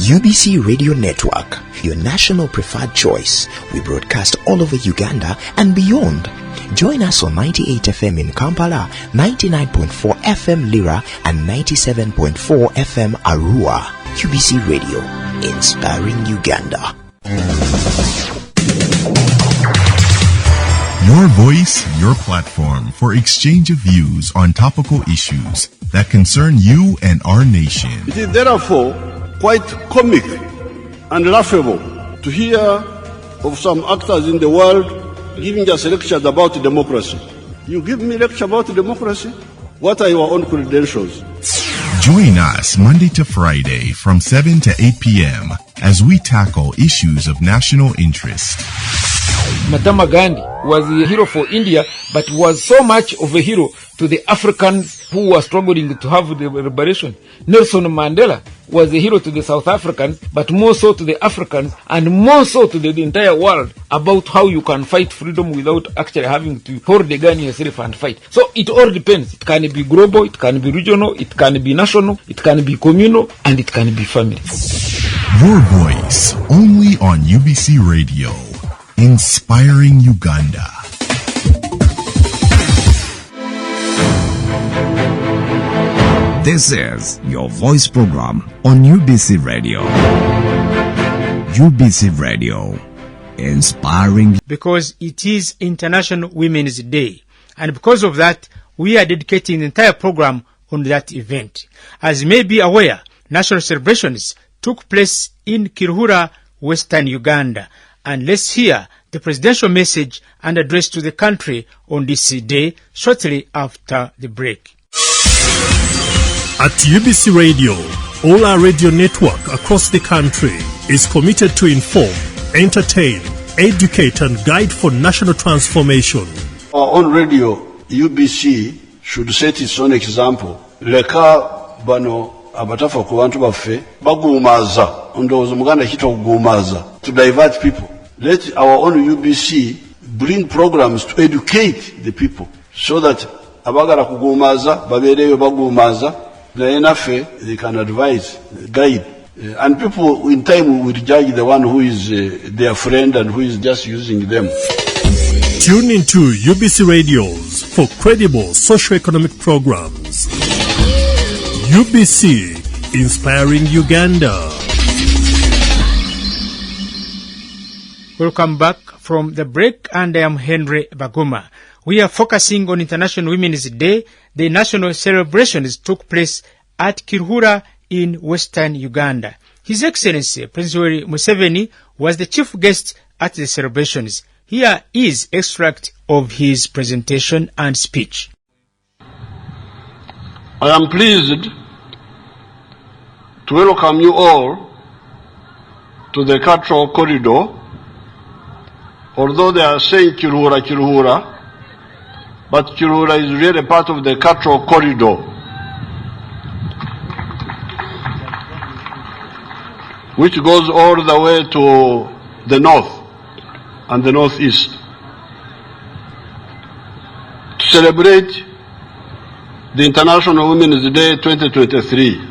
UBC Radio Network, your national preferred choice. We broadcast all over Uganda and beyond. Join us on 98 FM in Kampala, 99.4 FM Lira, and 97.4 FM Arua. UBC Radio, inspiring Uganda. Your voice, your platform for exchange of views on topical issues that concern you and our nation. It is therefore quite comic and laughable to hear of some actors in the world giving us lectures about democracy. You give me a lecture about democracy? What are your own credentials? Join us Monday to Friday from 7 to 8 p.m. as we tackle issues of national interest. Mahatma Gandhi was a hero for India, but was so much of a hero to the Africans who were struggling to have the liberation. Nelson Mandela was a hero to the South Africans, but more so to the Africans, and more so to the entire world, about how you can fight freedom without actually having to hold the gun yourself and fight. So it all depends. It can be global, it can be regional, it can be national, it can be communal, and it can be family. Your voice, only on UBC Radio. Inspiring Uganda. This is your voice program on UBC Radio. UBC Radio, inspiring. Because it is International Women's Day, and because of that, we are dedicating the entire program on that event. As you may be aware, national celebrations took place in Kiruhura, Western Uganda. And let's hear the presidential message and address to the country on this day shortly after the break. At UBC Radio, all our radio network across the country is committed to inform, entertain, educate and guide for national transformation. Our own radio, UBC, should set its own example. Leka bano abatafa ku bantu baffe bagumaza ndowooza Muganda kitwa kugumaza, to divert people. Let our own UBC bring programs to educate the people so that abagala kugumaza babereyo bagumaza naye naffe they can advise, guide, and people in time will judge the one who is their friend and who is just using them. Tune into UBC radios for credible socio-economic programs. UBC, inspiring Uganda. Welcome back from the break, and I am Henry Baguma. We are focusing on International Women's Day. The national celebrations took place at Kiruhura in Western Uganda. His Excellency President Museveni was the chief guest at the celebrations. Here is extract of his presentation and speech. I am pleased to welcome you all to the cultural corridor. Although they are saying Kiruhura, Kiruhura, but Kiruhura is really part of the cultural corridor, which goes all the way to the north and the northeast, to celebrate the International Women's Day 2023.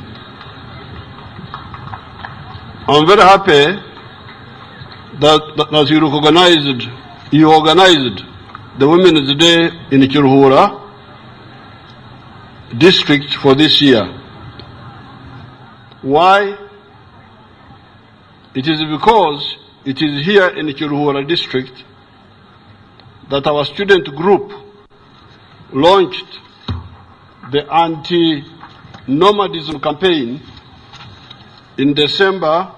I'm very happy that you organized the Women's Day in Kiruhura district for this year. Why? It is because it is here in Kiruhura district that our student group launched the anti-nomadism campaign in December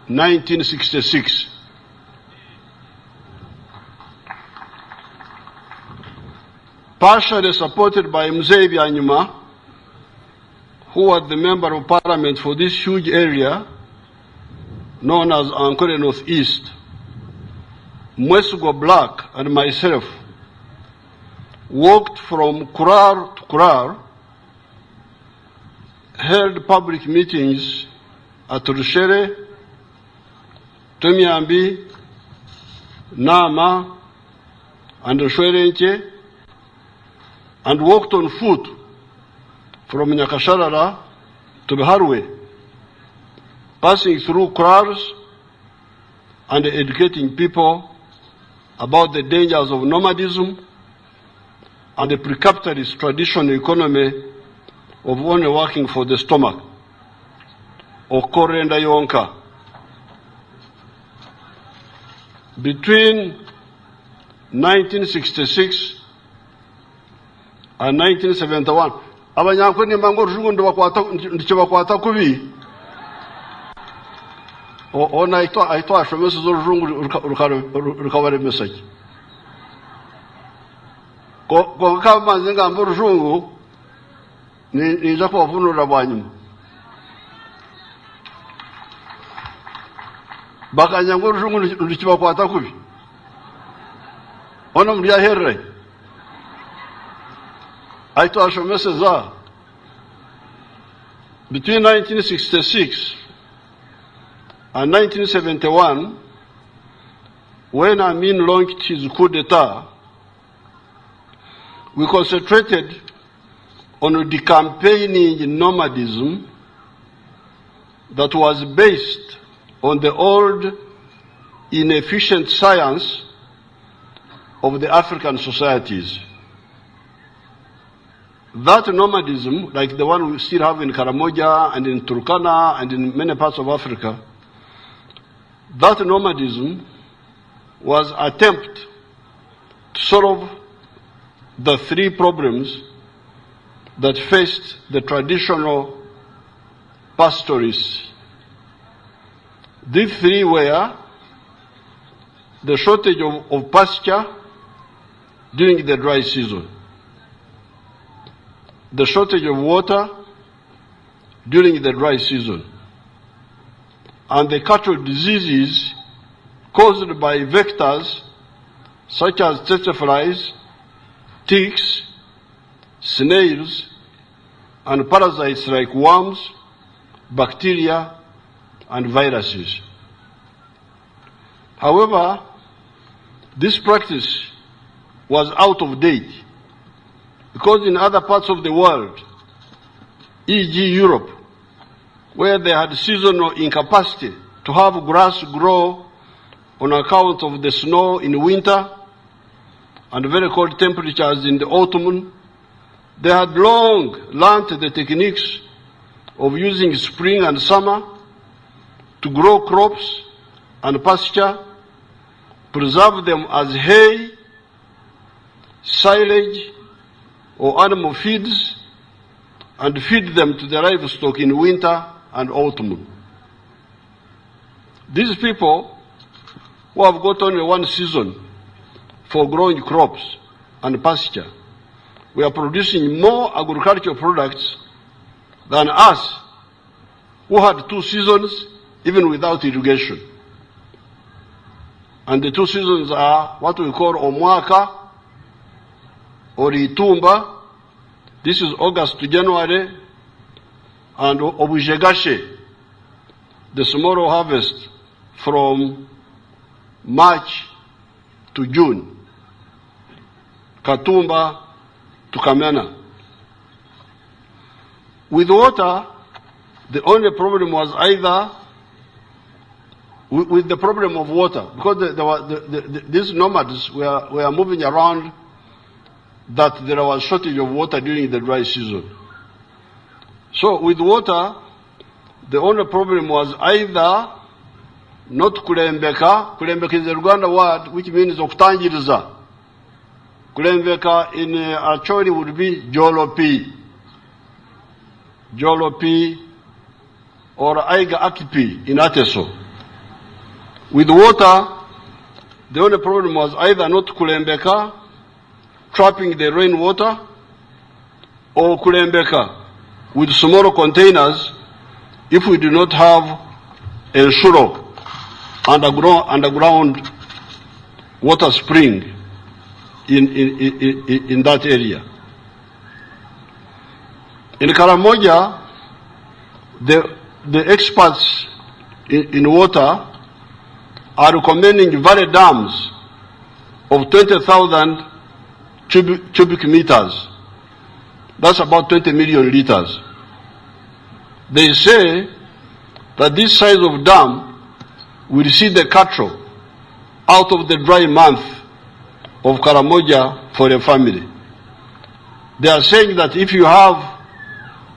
1966. Partially supported by Museveni, who was the member of parliament for this huge area known as Ankole Northeast. Mwesugo Black and myself walked from Kurar to Kurar, held public meetings at Rushere, Tomyambi, Nama, and Shwerenche, and walked on foot from Nyakasharara to Biharwe, passing through crowds and educating people about the dangers of nomadism and the pre-capitalist traditional economy of only working for the stomach, or korenda yonka. Between 1966 and 1971, abanyankwe mbango rujungu ndicho bakwata kubi. Ona ito ashomese zo rujungu rukabare message. Ko kama zenga mbo rujungu ni za kufunura bwanyu. Bakanyango rujungu ndicho bakwata kubi. Ona mliya herre. Aito ashomese za. Between 1966 and 1971, when Amin launched his coup d'etat, we concentrated on decampaigning nomadism that was based on the old inefficient science of the African societies. That nomadism, like the one we still have in Karamoja and in Turkana and in many parts of Africa, that nomadism was an attempt to solve the three problems that faced the traditional pastoralists. These three were the shortage of pasture during the dry season, the shortage of water during the dry season, and the cattle diseases caused by vectors such as tsetse flies, ticks, snails, and parasites like worms, bacteria, and viruses. However, this practice was out of date because in other parts of the world, e.g. Europe, where they had seasonal incapacity to have grass grow on account of the snow in winter and very cold temperatures in the autumn, they had long learned the techniques of using spring and summer to grow crops and pasture, preserve them as hay, silage, or animal feeds, and feed them to the livestock in winter and autumn. These people, who have got only one season for growing crops and pasture, we are producing more agricultural products than us, who had 2 seasons even without irrigation. And the 2 seasons are what we call Omwaka or Itumba. This is August to January, and Obujegashe, the small harvest from March to June. Katumba to Kamena. With water, the only problem was either with the problem of water, because these nomads were moving around, that there was shortage of water during the dry season. So with water, the only problem was either not kulembeka. Kulembeka is a Uganda word which means okutangiriza. Kulembeka in Acholi would be jolopi. Jolopi or aiga akipi in Ateso. With water, the only problem was either not kulembeka, trapping the rainwater, or kulembeka with smaller containers if we do not have a shurok, underground water spring in that area. In Karamoja, the experts in water are recommending valley dams of 20,000 cubic meters. That's about 20 million liters. They say that this size of dam will see the cattle out of the dry month of Karamoja for a family. They are saying that if you have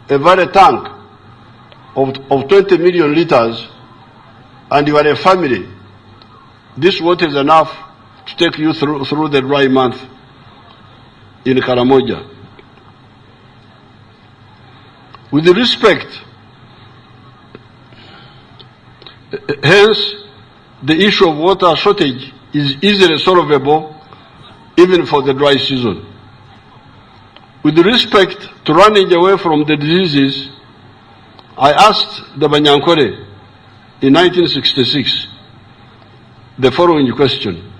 a very tank of 20 million liters and you are a family, this water is enough to take you through the dry month in Karamoja. With respect, hence, the issue of water shortage is easily solvable even for the dry season. With respect to running away from the diseases, I asked the Banyankore in 1966 the following question.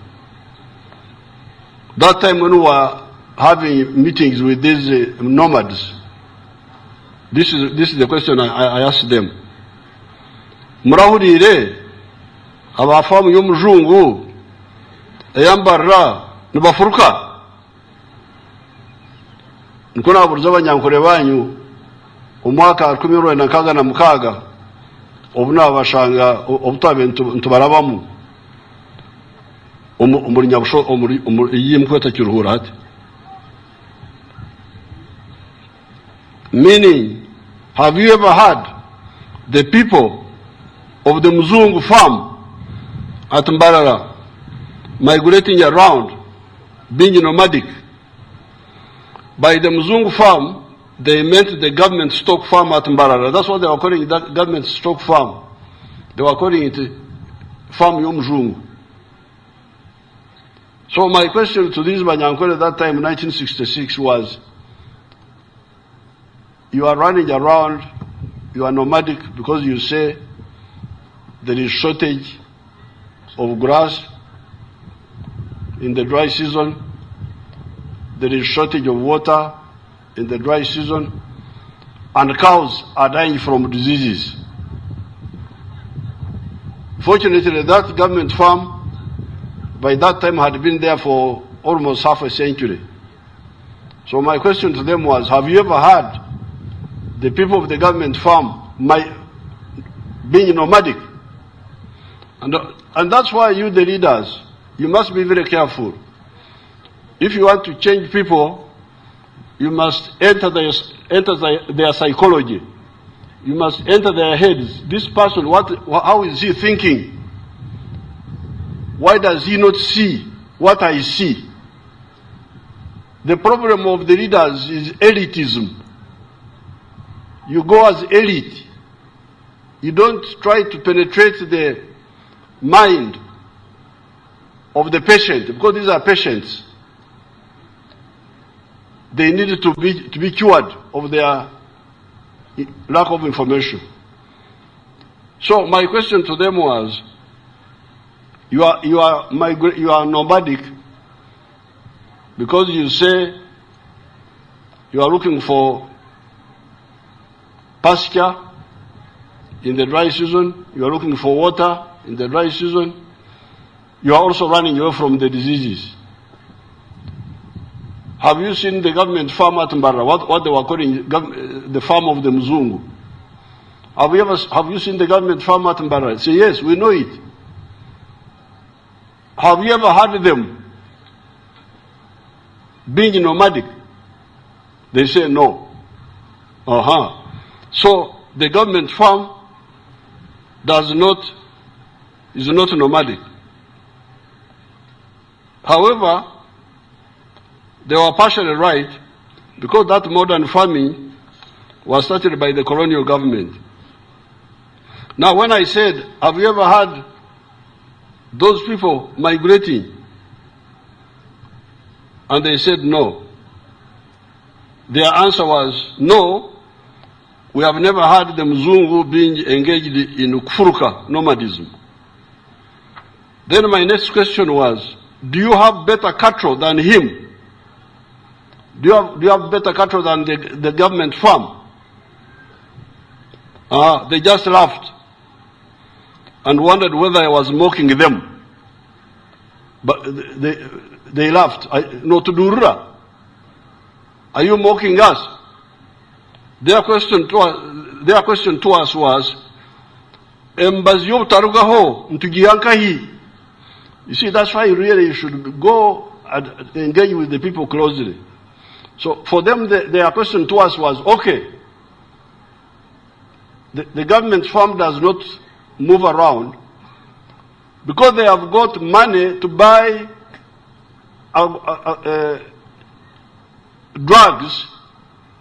That time when we were having meetings with these nomads, this is the question I asked them. Murahurire abafamu y'omuzungu eyambarra nibafuruka niko nabuuliza Abanyankore banyu omwaka 1996 obunabashanga obutabe ntubarabamu omuri nyabusho omuri kweta kiruhura ati. Meaning, have you ever heard the people of the Mzungu farm at Mbarara migrating around, being nomadic? By the Mzungu farm, they meant the government stock farm at Mbarara. That's what they were calling that government stock farm. They were calling it Farm Yomzungu. So my question to these Banyankore at that time, 1966, was, you are running around, you are nomadic because you say there is shortage of grass in the dry season, there is shortage of water in the dry season, and cows are dying from diseases. Fortunately, that government farm by that time had been there for almost half a century. So my question to them was, have you ever heard the people of the government farm being nomadic? And that's why you, the leaders, you must be very careful. If you want to change people, you must enter their psychology. You must enter their heads. This person, how is he thinking? Why does he not see what I see? The problem of the leaders is elitism. You go as elite. You don't try to penetrate the mind of the patient, because these are patients. They need to be cured of their lack of information. So my question to them was, you are nomadic because you say you are looking for pasture in the dry season, you are looking for water in the dry season, you are also running away from the diseases. Have you seen the government farm at Mbara, what they were calling the farm of the Mzungu? Have you seen the government farm at Mbara? Say, yes, we know it. Have you ever heard them being nomadic? They say no. So the government farm is not nomadic. However, they were partially right, because that modern farming was started by the colonial government. Now when I said, have you ever heard those people migrating? And they said no. Their answer was, no, we have never heard the Mzungu being engaged in Kufuruka nomadism. Then my next question was, do you have better cattle than him? Do you have better cattle than the government farm? They just laughed and wondered whether I was mocking them. But they laughed. No, to Durura. Are you mocking us? Their question to us was, embassy obutarugaho ntugiyankahi. You see, that's why really you should go and engage with the people closely. So for them, their question to us was, okay, the government farm does not move around because they have got money to buy drugs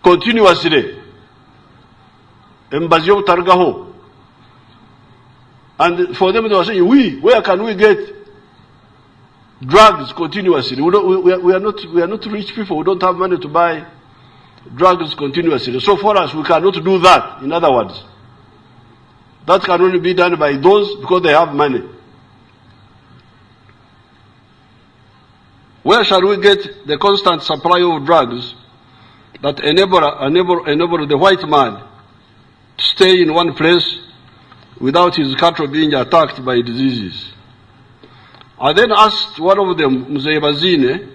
continuously. Embassy obutarugaho. And for them, they were saying, where can we get drugs continuously? We are not rich people. We don't have money to buy drugs continuously. So for us, we cannot do that. In other words, that can only be done by those because they have money. Where shall we get the constant supply of drugs that enable the white man to stay in one place without his cattle being attacked by diseases? I then asked one of them, Museveni,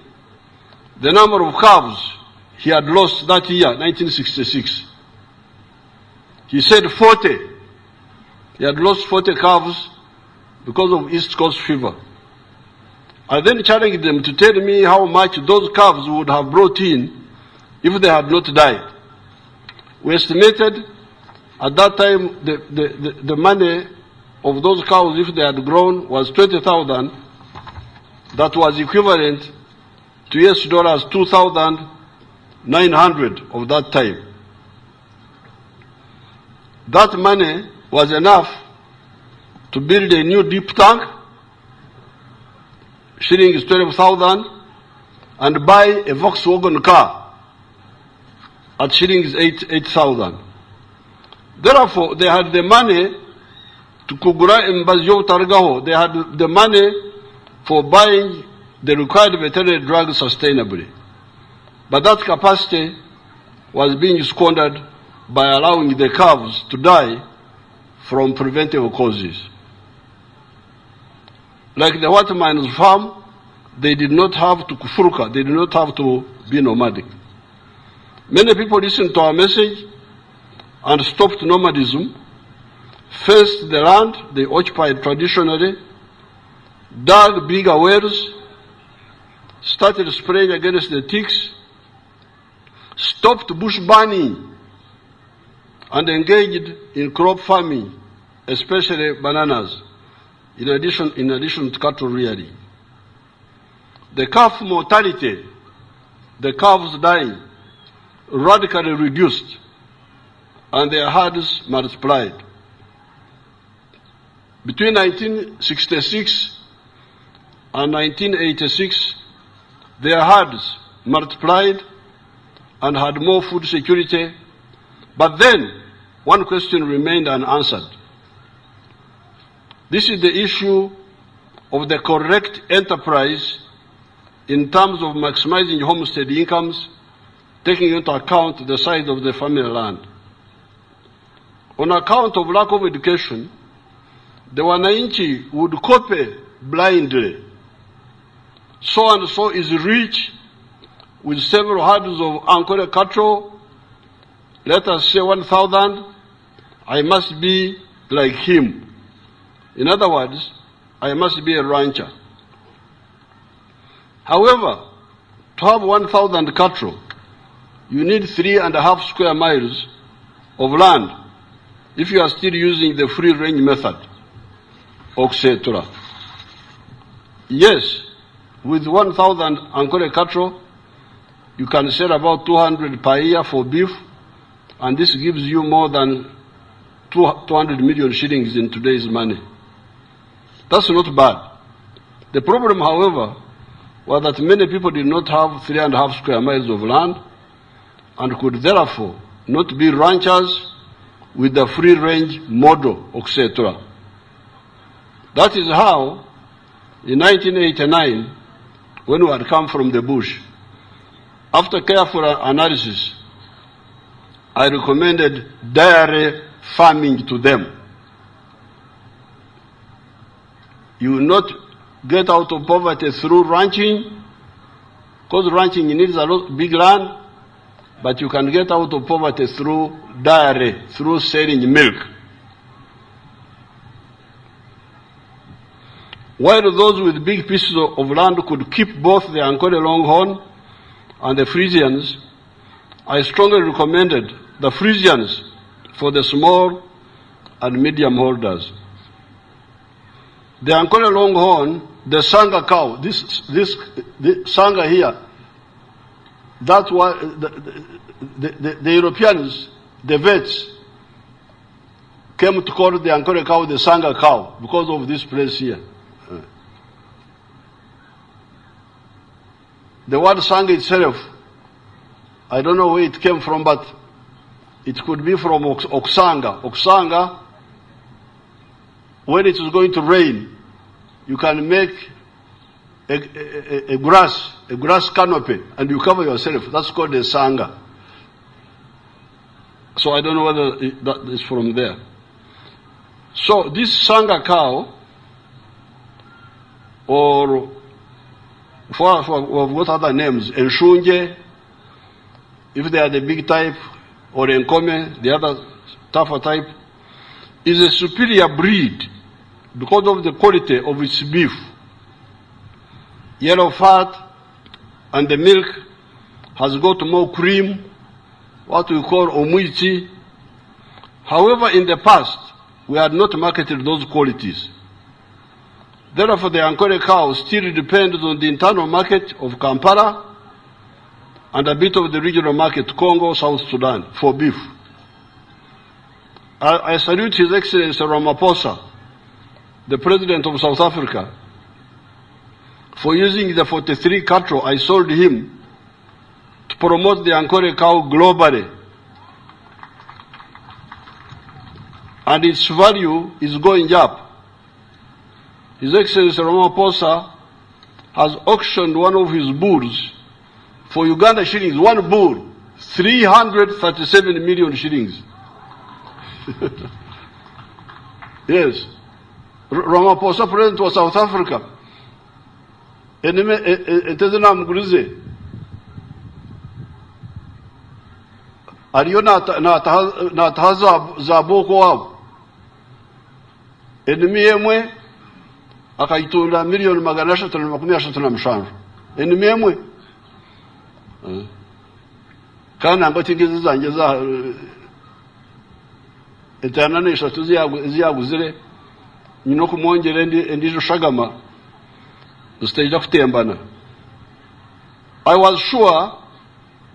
the number of calves he had lost that year, 1966. He said 40. He had lost 40 calves because of East Coast fever. I then challenged them to tell me how much those calves would have brought in if they had not died. We estimated at that time the money of those cows, if they had grown, was 20,000. That was equivalent to US dollars 2,900 of that time. That money was enough to build a new deep tank, shillings 12,000, and buy a Volkswagen car at shillings 8,000. Therefore, they had the money to kugura embassy obutarugaho. They had the money for buying the required veterinary drugs sustainably. But that capacity was being squandered by allowing the calves to die from preventable causes. Like the white man's farm, they did not have to kufurka, they did not have to be nomadic. Many people listened to our message and stopped nomadism, fenced the land they occupied traditionally, dug bigger wells, started spraying against the ticks, stopped bush burning, and engaged in crop farming, especially bananas, in addition to cattle rearing. The calf mortality, the calves dying, radically reduced, and their herds multiplied. Between 1966 and 1986, their herds multiplied and had more food security. But then, one question remained unanswered. This is the issue of the correct enterprise in terms of maximizing homestead incomes, taking into account the size of the family land. On account of lack of education, the wananchi would copy blindly. So and so is rich with several herds of Ankole cattle, let us say 1,000, I must be like him. In other words, I must be a rancher. However, to have 1,000 cattle, you need 3.5 square miles of land if you are still using the free range method, etc. Yes, with 1,000 Ankole cattle, you can sell about 200 per year for beef, and this gives you more than 200 million shillings in today's money. That's not bad. The problem, however, was that many people did not have 3.5 square miles of land and could therefore not be ranchers with the free range model, etc. That is how, in 1989, when we had come from the bush, after careful analysis, I recommended dairy farming to them. You will not get out of poverty through ranching, because ranching needs a lot big land, but you can get out of poverty through dairy, through selling milk. while those with big pieces of land could keep both the Ankole Longhorn and the Frisians, I strongly recommended the Frisians for the small and medium holders. The Ankole Longhorn, the Sanga cow, this Sanga here, that's why the Europeans, the vets, came to call the Ankole cow the Sanga cow because of this place here. The word Sanga itself, I don't know where it came from, but it could be from Oksanga. Oksanga, when it is going to rain, you can make a grass canopy, and you cover yourself. That's called a Sanga. So I don't know whether that is from there. So this Sanga cow, or what other names, Enshunje, if they are the big type, or Enkome, the other tougher type, is a superior breed because of the quality of its beef. Yellow fat, and the milk has got more cream, what we call omuichi. However, in the past, we had not marketed those qualities. Therefore, the Ankole cow still depends on the internal market of Kampala and a bit of the regional market, Congo, South Sudan, for beef. I salute His Excellency Ramaphosa, the President of South Africa, for using the 43 cattle I sold him to promote the Ankole cow globally. And its value is going up. His Excellency Ramaphosa has auctioned one of his bulls for Uganda shillings, one bull, 337 million shillings. Yes. Ramaphosa, President of South Africa. Etezena mgulize. Aliyo na tahaza za boko wao. Enemi yemwe akaitunda milioni 335. Enemi yemwe. Kana ngoti ngize zanje za etanane eshatu ziyaguzire nyino kumwongere ndizo shagama stage of tembana. I was sure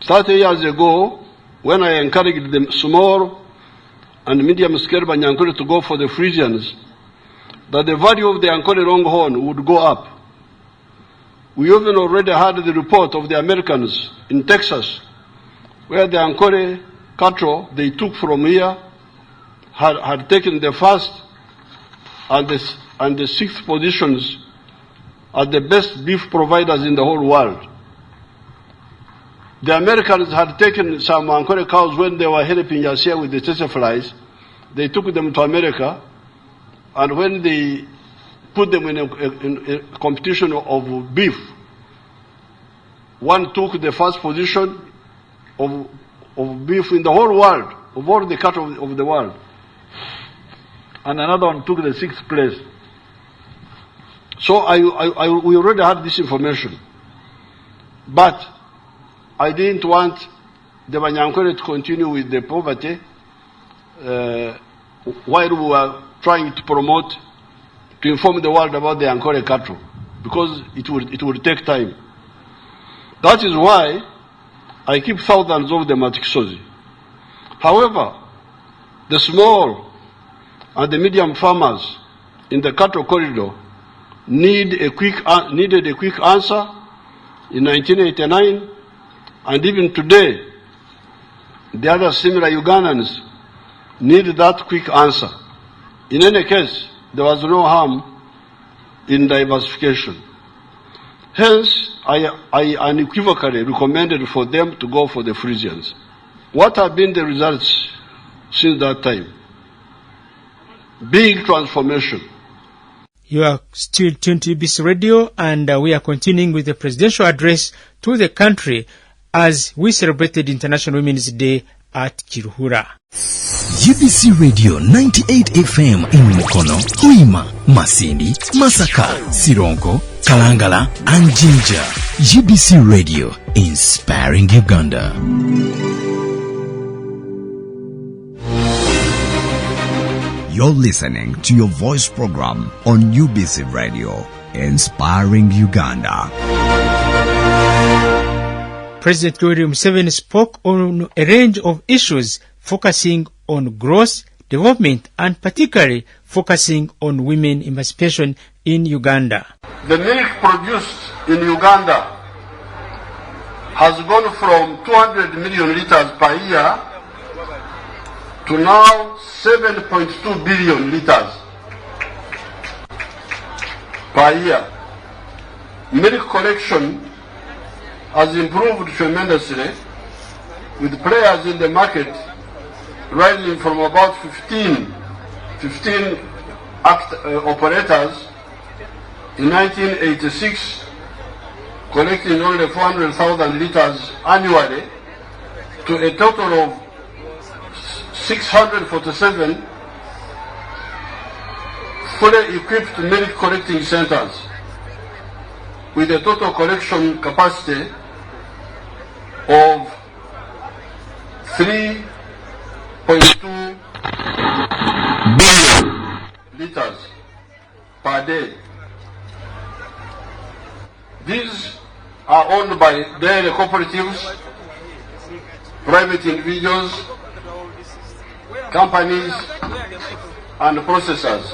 30 years ago when I encouraged the small and medium scale Banyankole to go for the Frisians that the value of the Ankole Longhorn would go up. We even already had the report of the Americans in Texas where the Ankole cattle they took from here had taken the first and the sixth positions as the best beef providers in the whole world. The Americans had taken some Ankole cows when they were helping Yasia with the tsetse flies. They took them to America, and when they put them in a competition of beef, one took the first position of beef in the whole world, of all the cattle of the world. And another one took the 6th place. So we already had this information. But I didn't want the Banyankole to continue with the poverty while we were trying to promote, to inform the world about the Ankole cattle, because it would take time. That is why I keep thousands of them at Kisozi. However, the small and the medium farmers in the cattle corridor needed a quick answer in 1989, and even today, the other similar Ugandans need that quick answer. In any case, there was no harm in diversification. Hence, I unequivocally recommended for them to go for the Frisians. What have been the results since that time? Big transformation. You are still tuned to UBC Radio, and we are continuing with the presidential address to the country as we celebrated International Women's Day at Kiruhura. UBC Radio 98 FM in Mukono, Hoima, Masindi, Masaka, Sironko, Kalangala, and Jinja. UBC Radio, inspiring Uganda. You're listening to your voice program on UBC Radio, inspiring Uganda. President Yoweri Museveni spoke on a range of issues focusing on growth, development, and particularly focusing on women emancipation in Uganda. The milk produced in Uganda has gone from 200 million liters per year to now 7.2 billion liters per year. Milk collection has improved tremendously, with players in the market rising from about 15 operators in 1986, collecting only 400,000 liters annually, to a total of 647 fully equipped milk collecting centers with a total collection capacity of 3.2 billion liters per day. These are owned by dairy cooperatives, private individuals, companies, and processors.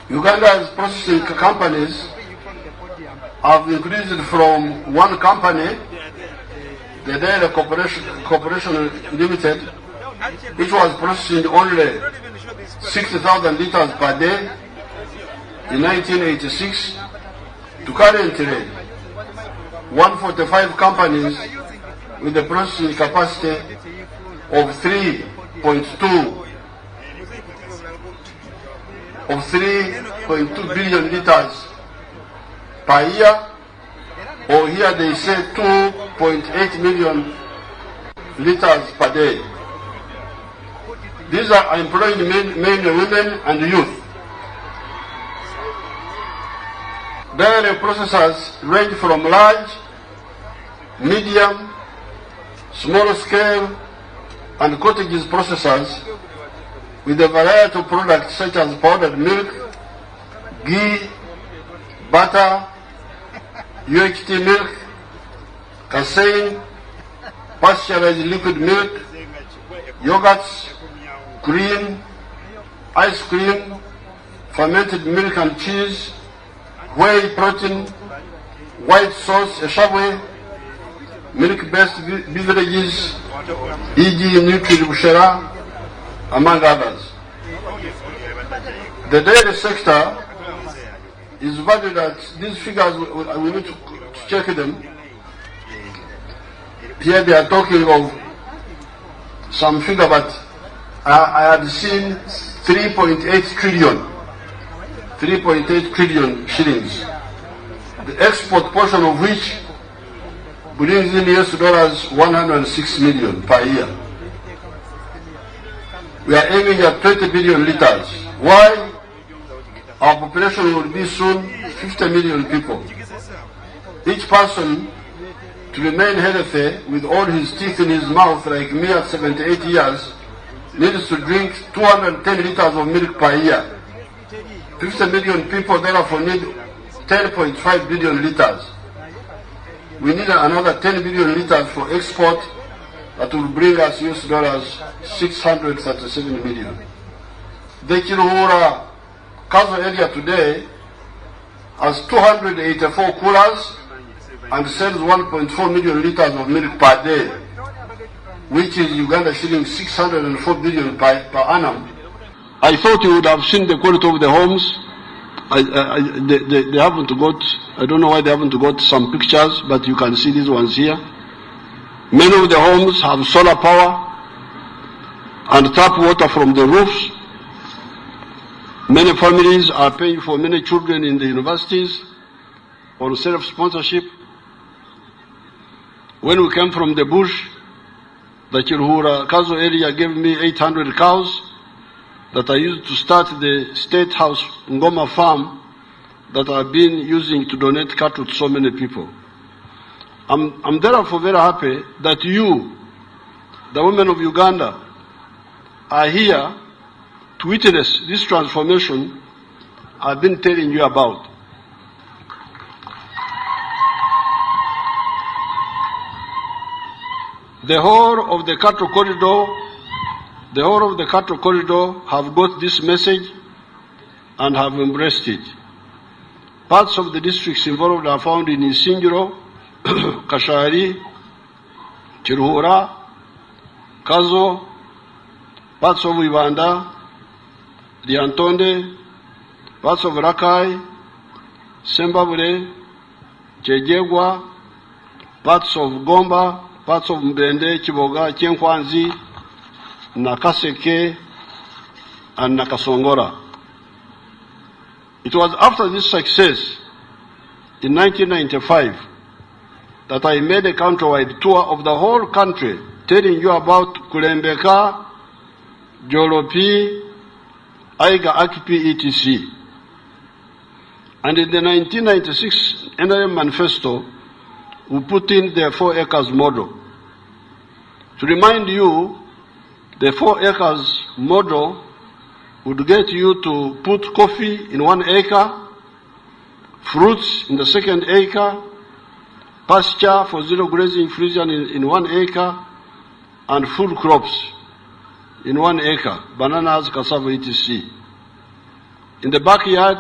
Uganda's processing companies have increased from one company, the Dairy Corporation Limited, which was processing only 60,000 liters per day in 1986, to currently 145 companies with a processing capacity of 3.2 billion liters per year, or here they say 2.8 million liters per day. These are employing men, women, and youth. Dairy processors range from large, medium, small scale, and cottages processors with a variety of products such as powdered milk, ghee, butter, UHT milk, casein, pasteurized liquid milk, yogurts, cream, ice cream, fermented milk and cheese, whey protein, white sauce, eshabwe, milk-based beverages, e.g. Nutri-Bushera, among others. The dairy sector is valued at, these figures, we need to check them. Here they are talking of some figure, but I had seen 3.8 trillion shillings. The export portion of which brings in US dollars 106 million per year. We are aiming at 20 billion liters. Why? Our population will be soon 50 million people. Each person, to remain healthy with all his teeth in his mouth like me at 78 years, needs to drink 210 liters of milk per year. 50 million people therefore need 10.5 billion liters. We need another 10 billion liters for export that will bring us US dollars 637 million. The Kiruhura Council area today has 284 coolers and sells 1.4 million liters of milk per day, which is Uganda shilling 604 billion per annum. I thought you would have seen the quality of the homes. They haven't got, I don't know why they haven't got some pictures, but you can see these ones here. Many of the homes have solar power and tap water from the roofs. Many families are paying for many children in the universities on self-sponsorship. When we came from the bush, The Kirhura Kazo area gave me 800 cows that I used to start the State House Ngoma farm that I've been using to donate cattle to so many people. I'm therefore very happy that you, the women of Uganda, are here to witness this transformation I've been telling you about. The whole of the cattle corridor have got this message and have embraced it. Parts of the districts involved are found in Isingiro, Kashari, Kirhura, Kazo, parts of Uganda, Liantonde, parts of Rakai, Sembabule, Chejegwa, parts of Gomba, parts of Mbende, Chiboga, Chenkwanzi, Nakaseke, and Nakasongora. It was after this success in 1995 that I made a countrywide tour of the whole country, telling you about Kulembeka, Jolopi, Aiga Akipi, etc. And in the 1996 NRM manifesto, we put in the 4 acres model. To remind you, the 4 acres model would get you to put coffee in 1 acre, fruits in the 2nd acre, pasture for zero grazing Frisian in 1 acre, and food crops in 1 acre, bananas, cassava, etc. In the backyard,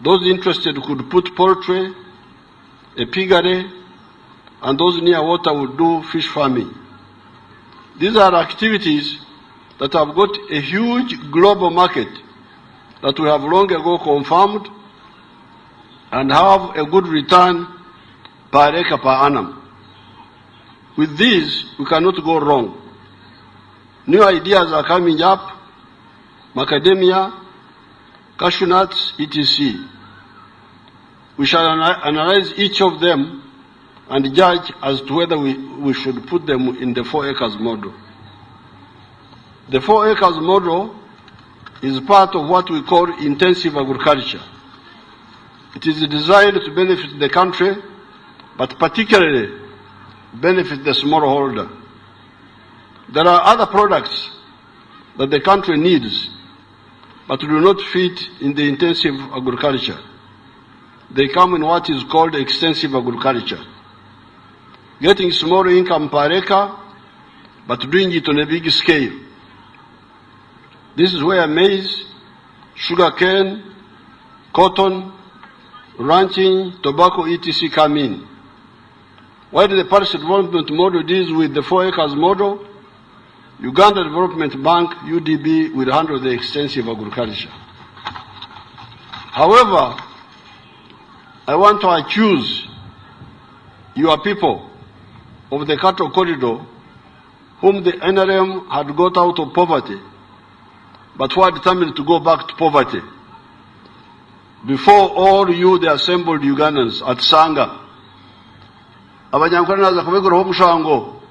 those interested could put poultry, a piggery, and those near water would do fish farming. These are activities that have got a huge global market that we have long ago confirmed and have a good return per acre per annum. With these, we cannot go wrong. New ideas are coming up, macadamia, cashew nuts, etc. We shall analyze each of them and judge as to whether we should put them in the 4 acres model. The 4 acres model is part of what we call intensive agriculture. It is designed to benefit the country, but particularly benefit the smallholder. There are other products that the country needs, but do not fit in the intensive agriculture. They come in what is called extensive agriculture. Getting small income per acre, but doing it on a big scale. This is where maize, sugarcane, cotton, ranching, tobacco, etc. come in. While the Parish Development Model deals with the 4 acres model, Uganda Development Bank, UDB, will handle the extensive agriculture. However, I want to accuse your people of the cattle corridor whom the NRM had got out of poverty, but who are determined to go back to poverty. Before all you, the assembled Ugandans at Sanga, abanyankore naza kubegura omushango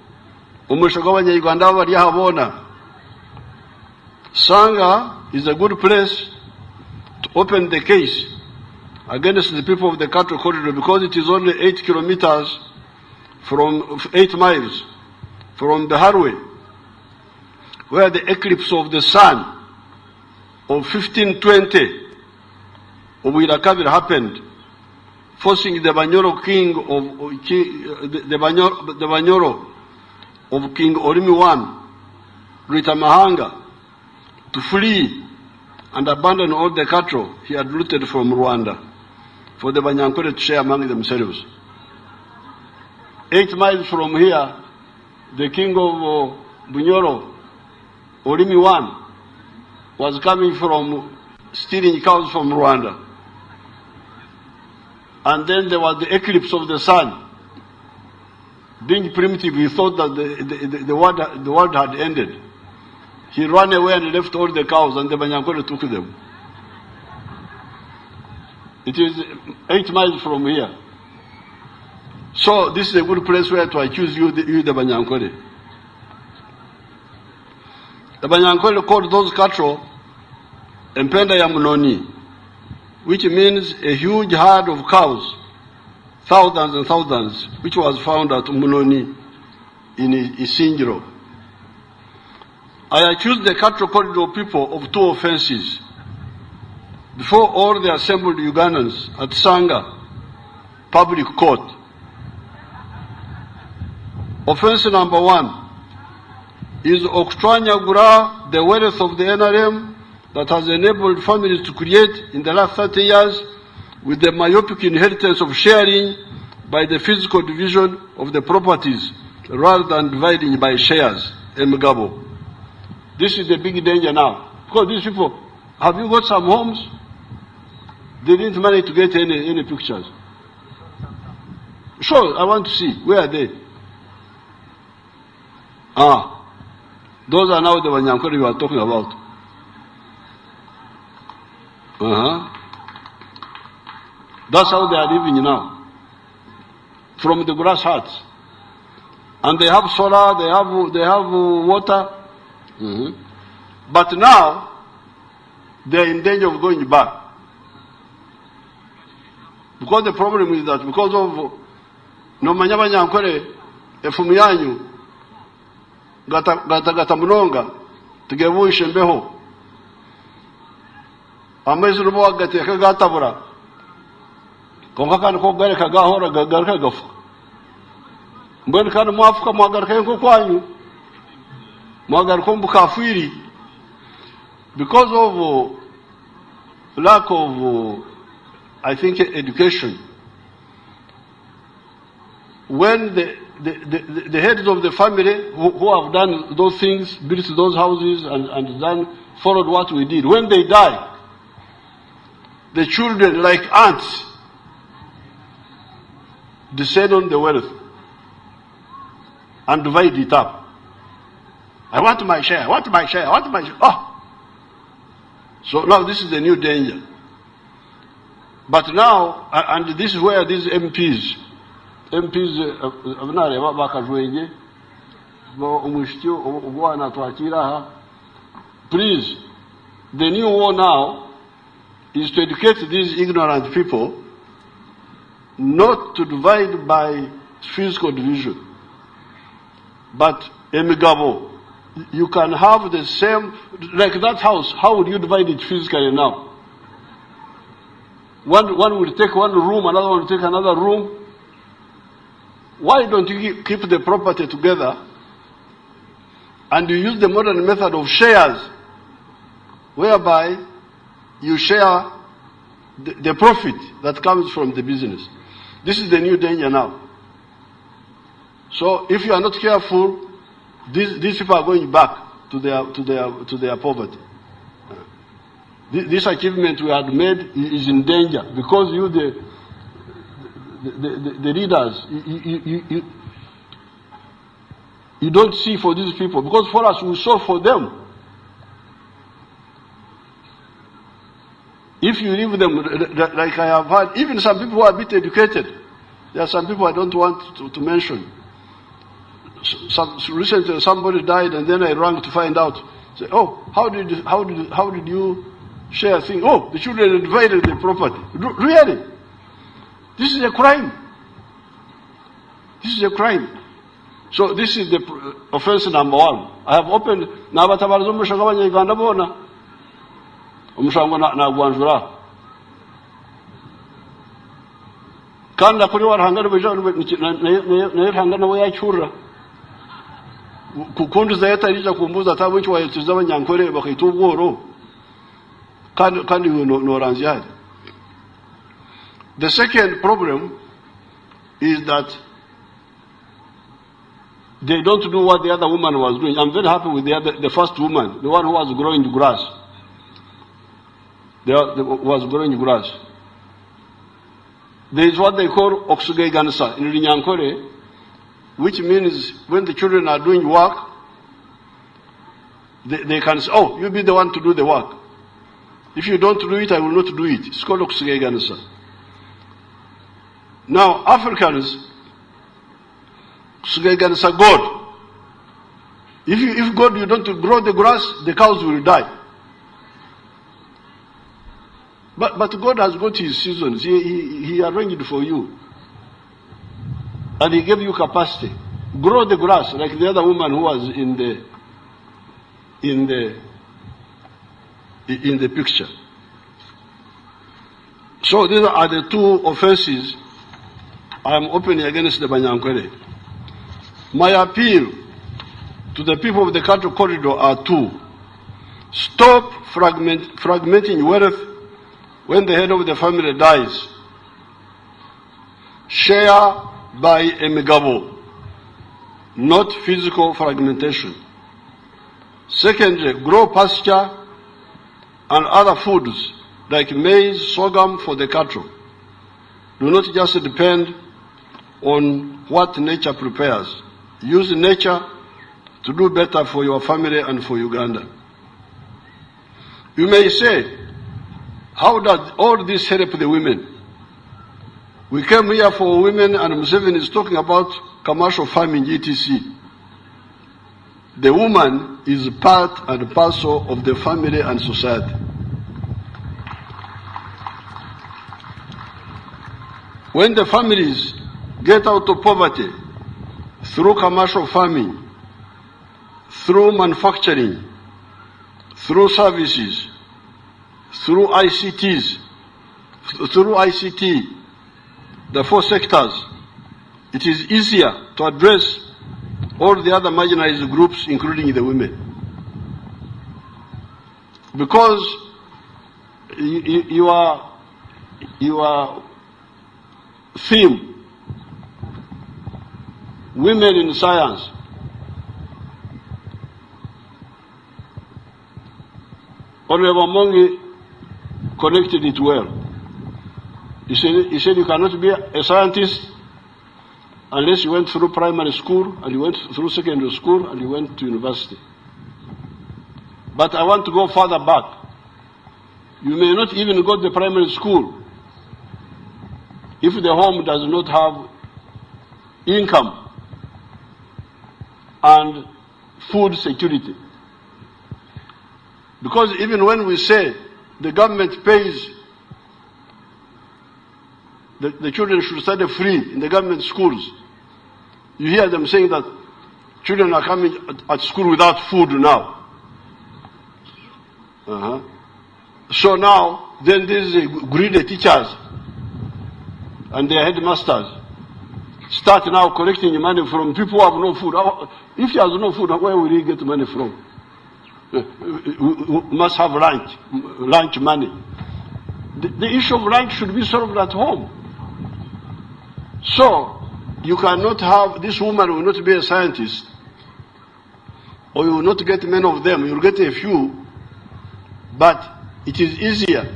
umushago abanyayuganda bari habona. Sanga is a good place to open the case against the people of the cattle corridor because it is only 8 kilometers from 8 miles from the highway where the eclipse of the sun of 1520 of Wirakabir happened, forcing the Banyoro king of the Banyoro of King Orimi I, Ruitamahanga, to flee and abandon all the cattle he had looted from Rwanda for the Banyankore to share among themselves. 8 miles from here, the king of Bunyoro, Orimi I, was coming from stealing cows from Rwanda. And then there was the eclipse of the sun. Being primitive, he thought that the world had ended. He ran away and left all the cows, and the Banyankore took them. It is 8 miles from here. So this is a good place where to accuse you, the Banyankore. The Banyankole called those cattle Empenda ya Munoni, which means a huge herd of cows, thousands and thousands, which was found at Munoni in Isingiro. I accused the cattle corridor people of 2 offenses before all the assembled Ugandans at Sanga Public Court. Offense number 1 is Oktwanyagura, the wealth of the NRM that has enabled families to create in the last 30 years with the myopic inheritance of sharing by the physical division of the properties rather than dividing by shares, Mgabo. This is the big danger now. Because these people, have you got some homes? They didn't manage to get any pictures. Sure, I want to see. Where are they? Those are now the Wanyankore you are talking about. That's how they are living now. From the grass huts. And they have solar, they have water. But now, they are in danger of going back. Because the problem is that because of nomanya Banyankore efumu yanyu gata munonga tugebushe mbeho amezi rubo wagateka gatabura konka kandi ko gareka gahora gagareka gafu mbona kandi mwafuka mwagareka nko kwanyu mwagareka mbukafiri because of lack of I think education. When the heads of the family who have done those things, built those houses and followed what we did, when they die, the children, like ants, descend on the wealth and divide it up. I want my share, I want my share, I want my share. Oh! So now this is the new danger. But now, and this is where these MPs please, the new war now is to educate these ignorant people not to divide by physical division, but Emigabo. You can have the same, like that house, how would you divide it physically now? One will take one room, another one will take another room. Why don't you keep the property together and you use the modern method of shares, whereby you share the profit that comes from the business? This is the new danger now. So if you are not careful, these people are going back to their poverty. This achievement we had made is in danger because you, the leaders, you don't see for these people, because for us we saw for them. If you leave them, like I have had, even some people who are a bit educated, there are some people I don't want to mention. Recently somebody died and then I rang to find out. Say, oh, how did you share things? Oh, the children divided the property. Really? This is a crime. This is a crime. So this is the offense number 1. I have opened n'abatabariza umushango w'Abanyarwanda bona umushango nagwanjura kandi kuri warahangana bujana n'irahangana we yacyura kukundi zayeta rija kumbuza atabunki wayituza Abanyankore bakayita ubworo kandi no ranzi. The second problem is that they don't do what the other woman was doing. I'm very happy with the first woman, the one who was growing the grass. Was growing grass. There is what they call Oxugegansa in Rinyankore, which means when the children are doing work, they can say, oh, you be the one to do the work. If you don't do it, I will not do it. It's called Oxugegansa. Now, Africans, Oxugegansa God. If God, you don't grow the grass, the cows will die. But God has got his seasons. He arranged for you. And he gave you capacity. Grow the grass, like the other woman who was in the picture. So these are the two offenses I am opening against the Banyankwele. My appeal to the people of the cattle corridor are two. Stop fragmenting wealth when the head of the family dies. Share by amicable, not physical fragmentation. Secondly, grow pasture and other foods like maize, sorghum for the cattle. Do not just depend on what nature prepares. Use nature to do better for your family and for Uganda. You may say, how does all this help the women? We came here for women and Museveni is talking about commercial farming, etc. The woman is part and parcel of the family and society. When the families get out of poverty through commercial farming, through manufacturing, through services, through ICT, the four sectors, it is easier to address all the other marginalized groups, including the women. Because your theme, women in science, Honorable Mongi connected it well. He said you cannot be a scientist unless you went through primary school and you went through secondary school and you went to university. But I want to go further back. You may not even go to the primary school if the home does not have income and food security. Because even when we say the government pays, the children should study free in the government schools, you hear them saying that children are coming at school without food now. So now, then these greedy teachers and their headmasters start now collecting money from people who have no food. If he has no food, where will he get money from? Must have lunch money. The issue of lunch should be solved at home. So, you cannot have, this woman will not be a scientist, or you will not get many of them, you will get a few, but it is easier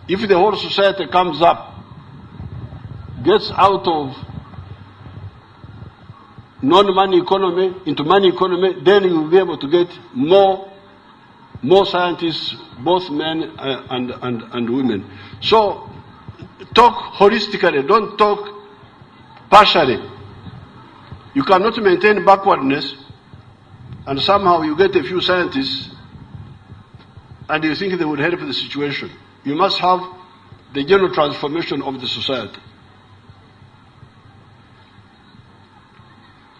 if the whole society comes up, gets out of non-money economy into money economy, then you will be able to get more scientists, both men and women. So talk holistically, don't talk partially. You cannot maintain backwardness and somehow you get a few scientists and you think they would help the situation. You must have the general transformation of the society.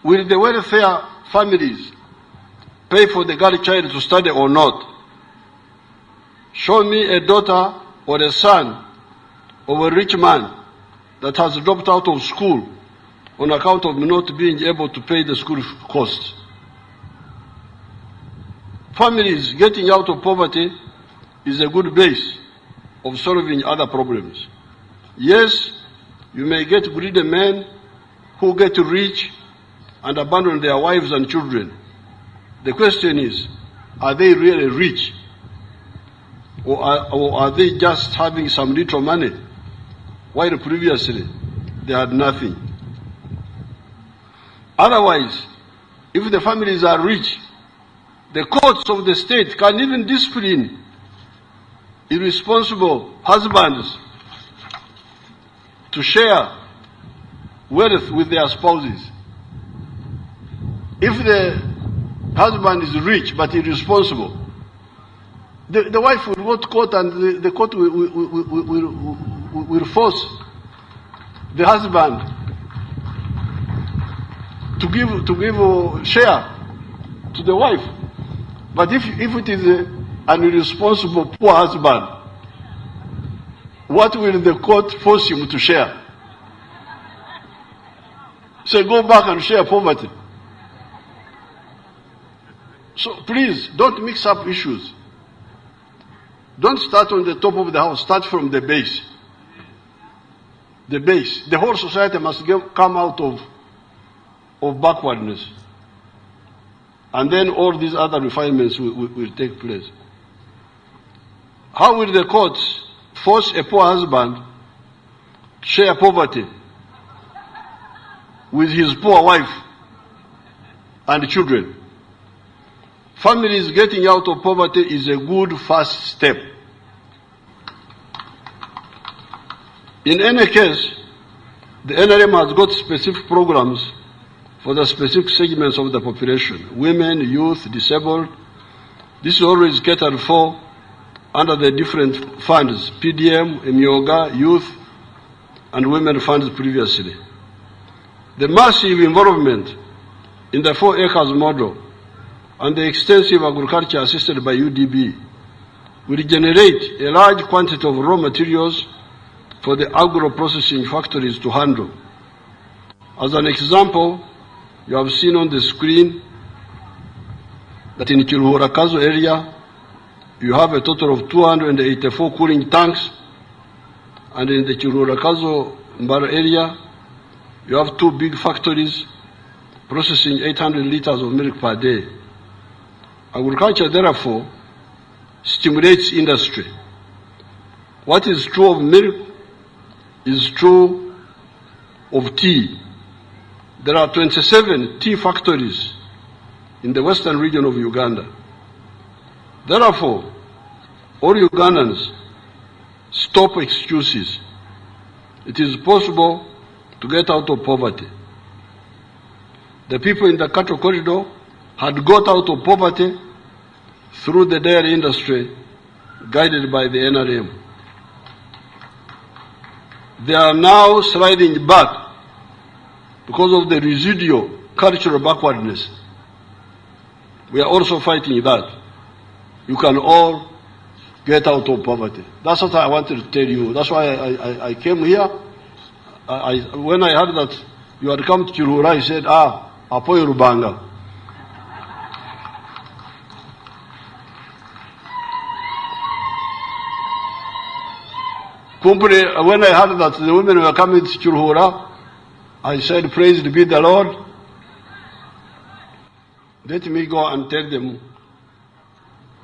Will the welfare families pay for the girl child to study or not? Show me a daughter or a son of a rich man that has dropped out of school on account of not being able to pay the school costs. Families getting out of poverty is a good base of solving other problems. Yes, you may get greedy men who get rich and abandon their wives and children. The question is, are they really rich? Or are they just having some little money, while previously they had nothing? Otherwise, if the families are rich, the courts of the state can even discipline irresponsible husbands to share wealth with their spouses. If the husband is rich but irresponsible, the wife will go to court, and the court will force the husband to give a share to the wife. But if it is an irresponsible poor husband, what will the court force him to share? Say, go back and share poverty. So please, don't mix up issues. Don't start on the top of the house, start from the base. The base. The whole society must come out of backwardness. And then all these other refinements will take place. How will the courts force a poor husband to share poverty with his poor wife and children? Families getting out of poverty is a good first step. In any case, the NRM has got specific programs for the specific segments of the population: women, youth, disabled. This is always catered for under the different funds: PDM, Emyoga, youth, and women funds previously. The massive involvement in the 4 acres model and the extensive agriculture assisted by UDB will generate a large quantity of raw materials for the agro-processing factories to handle. As an example, you have seen on the screen that in Kiruhurakazo area, you have a total of 284 cooling tanks, and in the Kiruhurakazo Mbara area, you have 2 big factories processing 800 liters of milk per day. Agriculture, therefore, stimulates industry. What is true of milk is true of tea. There are 27 tea factories in the western region of Uganda. Therefore, all Ugandans, stop excuses. It is possible to get out of poverty. The people in the cattle corridor had got out of poverty through the dairy industry guided by the NRM. They are now sliding back because of the residual cultural backwardness. We are also fighting that. You can all get out of poverty. That's what I wanted to tell you. That's why I came here. When I heard that you had come to Kiruhura, I said, Apoyo Rubanga. When I heard that the women were coming to Kiruhura, I said, praised be the Lord. Let me go and tell them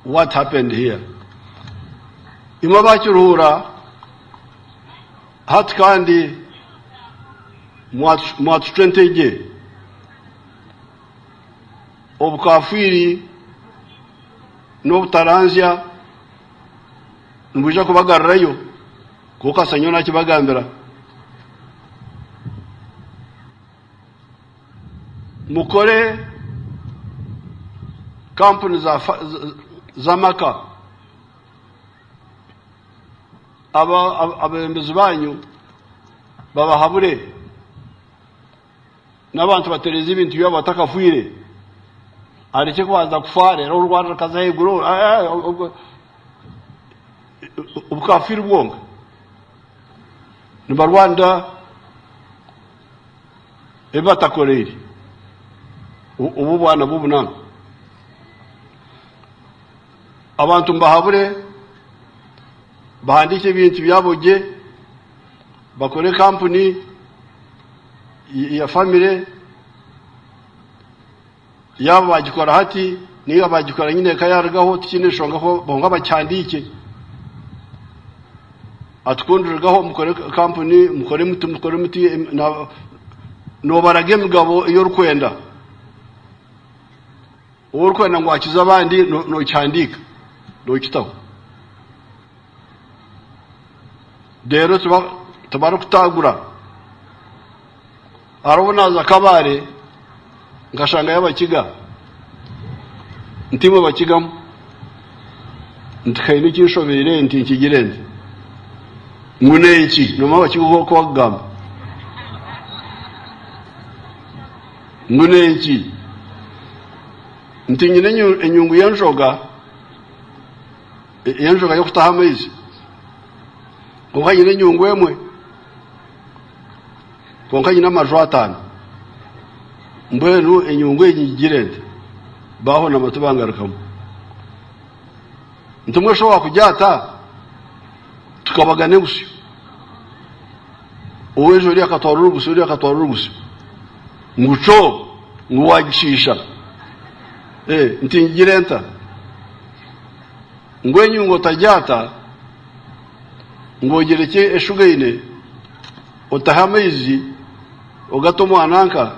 what happened here. Imaba Kiruhura, hat kandi mwatutwenteje obukafiri n'obutaranzya nbuja kubagarrayo kuko Sanyo nakibagambira mukore kampuni z'amaka abembezi banyu babahabure n'abantu batereza ibintu byabo batakafwire areke kwaza kufare ro rwanda kazaheguro ubukafiri bwonga nimba Rwanda ebatakoreri ubu bwana bubunanga abantu mbahabure bahandike ibintu byaboge bakore kampuni ya family yabo bagikora hati niyo bagikora nyine kayargaho tikineshongaho bonga bacyandike atukundurgaho mukore kampuni mukore muti no barage mugabo iyo rukwenda urukwenda ngo akiza abandi no cyandika no kitaho dero tubara kutagura arabona za kabare ngashanga y'abakiga ntimwe bakigamu ntikaine kinshobere nti nkigirende ngunenki noma bakiguko kwagamba ngunenki nti nyine enyungu yanshoga yokutaha amaizi konka nyine enyungu emwe konka nyine amaju 5 mbwenu enyungu enyigirende baho namatubangarukamu ntumwe sho wakujata tukabagane gusyo uwejo uri akatwarura gusyo nguco nguwagishisha ntingirenta ngwenyu ngotajata ngogereke eshugaine otahamezi ogatomwananka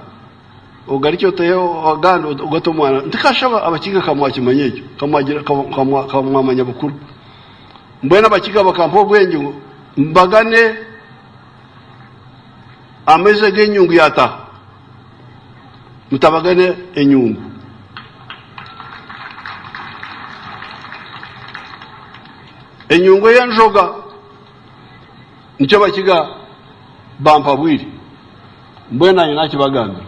ogarike otayo aganda ogatomwana ntikashaba abakiga kamwakimanyejo kamwamanya bukuru mbona abakiga bakampo bwenyu mbagane ameze genyungu yata mutabagane enyungu enyungu yanjoga nicyo bakiga bampabwiri mbona nyina kibaganda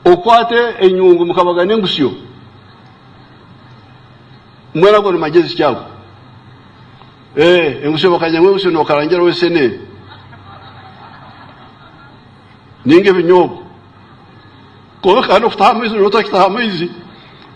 okwate enyungu mukabagane ngusyo mwera ngo magezi cyabo engusyo bakanyamwe ngusyo no karangera wesene ninge binyobo ko kana kutamizi no takitamizi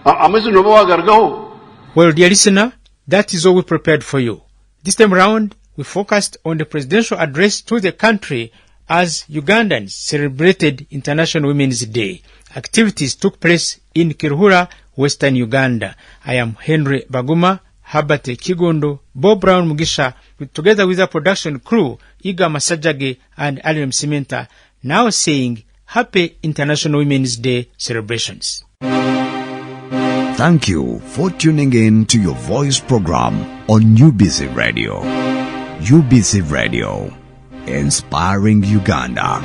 amezi no bagargaho. Well, dear listener, that is all we prepared for you. This time round, we focused on the presidential address to the country as Ugandans celebrated International Women's Day. Activities took place in Kiruhura, Western Uganda. I am Henry Baguma, Herbert Kigondo, Bob Brown Mugisha, together with our production crew, Iga Masajage and Aliam Simenta, now saying Happy International Women's Day celebrations. Thank you for tuning in to your voice program on UBC Radio. UBC Radio, inspiring Uganda.